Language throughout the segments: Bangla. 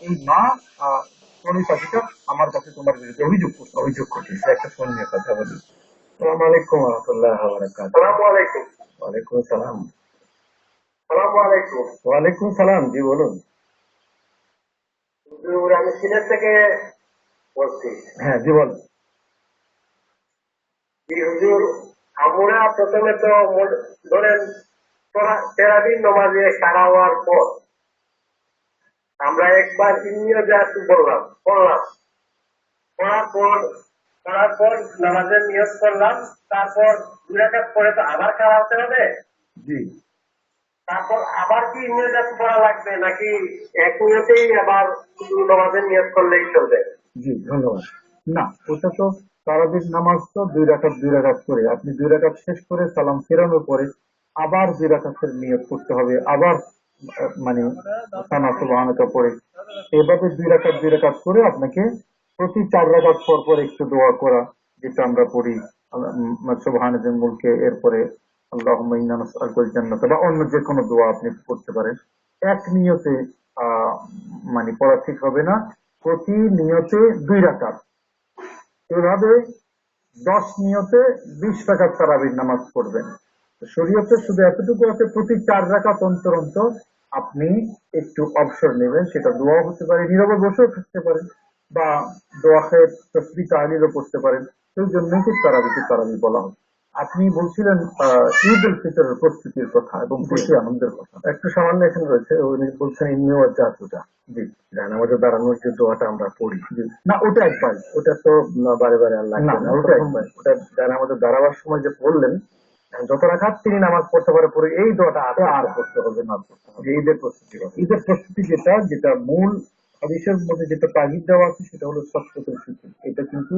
এই মা চড়ুই পাখিটা আমার কাছে তোমার বিরুদ্ধে অভিযোগ করছে। সে একটা ফোন নিয়ে কথা বলি। সালাম আলাইকুম রহমতুল্লাহ বারাকাতুহু। সালামু আলাইকুম। ওয়ালাইকুম সালাম। সালামু আলাইকুম। ওয়ালাইকুম সালাম, জি বলুন। হুজুর, আমি সিলেট থেকে বলছি। হ্যাঁ, জি বল। জি হুজুর, আমরা প্রথমে তো ধরেন তেরাবির নমাজে সারা হওয়ার পর আমরা একবার ইন্নিয়ত বললাম পড়লাম, পড়ার পর নামাজের নিয়ত করলাম। তারপর 2 রাকাত পরে তো আবার খাওয়া হতে হবে। জি। তারপর আবার কি নিয়ত করা লাগবে, নাকি এক নিয়তেই আবার শুধু নামাজের নিয়ত করলেই চলবে? জি, ধন্যবাদ। না, ওটা তো তারাবির নামাজ তো 2 রাকাত করে আপনি 2 রাকাত শেষ করে সালাম ফেরানোর পরে আবার 2 রাকাতের নিয়ত করতে হবে। আবার মানে সানা সুবহানাকা পড়ে এভাবে 2 রাকাত করে আপনাকে প্রতি 4 রাকাত পর পর একটু দোয়া করা, যেটা আমরা পড়ি সুবহানাল মুলকে, এরপরে আল্লাহুম্মা ইন্না নাসআলুকাল জান্নাত বা অন্য যে কোনো দোয়া আপনি করতে পারেন। এক নিয়তে আহ মানে পড়া ঠিক হবে না, প্রতি নিয়তে 2 রাকাত। এভাবে 10 নিয়তে 20 রাকাত তারাবির নামাজ পড়বেন। শরীয়তে শুধু এতটুকু আছে, প্রতি 4 রাকাত অন্তর অন্তর আপনি একটু অবসর নেবেন। সেটা দোয়া হতে পারে, নীরবে বসেও থাকতে পারেন, বা দোয়া খেয়ে তসবিহ তাহলিলও পড়তে পারেন। সেই জন্যই তো তারাবি বলা হয়। আপনি বলছিলেন ঈদ উল ফিতরের প্রস্তুতির কথা এবং খুশি আনন্দের কথা। একটু সামান্য এখানে রয়েছে, উনি বলছেন ইন্নিও জাতুটা। জি, জানামাজে দাঁড়ানোর যে দোয়াটা আমরা পড়ি, না ওটা একবার, ওটা তো বারে বারে আল্লাহ না, ওটা একবার। ওটা জানামাজে দাঁড়াবার সময় যে পড়লেন, যত রাকাত তিনি নামাজ পড়তে পারে পরে এই দোয়াটা আর করতে হবে না। ঈদের প্রস্তুতি, ঈদের প্রস্তুতি যেটা যেটা মূল হাদিসের মধ্যে যেটা তাগিদ দেওয়া আছে সেটা হলো সৎপথের ফিতর। এটা কিন্তু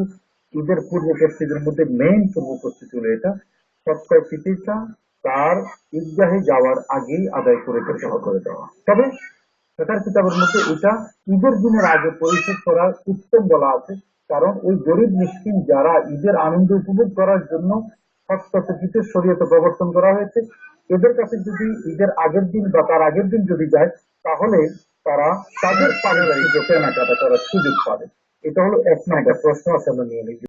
ঈদের পূর্ব প্রস্তুতির মধ্যে মেইন পূর্ব প্রস্তুতি হলো এটা। সৎকার ফিতরটা তার ঈদগাহে যাওয়ার আগেই আদায় করে করে দেওয়া। তবে সেটার কিতাবের মধ্যে এটা ঈদের দিনের আগে পরিশোধ করার উত্তম বলা আছে, কারণ ওই গরিব মিসকিন যারা ঈদের আনন্দ উপভোগ করার জন্য সৎপথে শরীয়তে প্রবর্তন করা হয়েছে, এদের কাছে যদি ঈদের আগের দিন বা তার আগের দিন যদি যায়, তাহলে তারা তাদের পারিবারিক কেনাকাটা করার সুযোগ পাবে। এটা হলো এক নম্বর। প্রশ্ন আছে, আমরা নিয়ে নিই।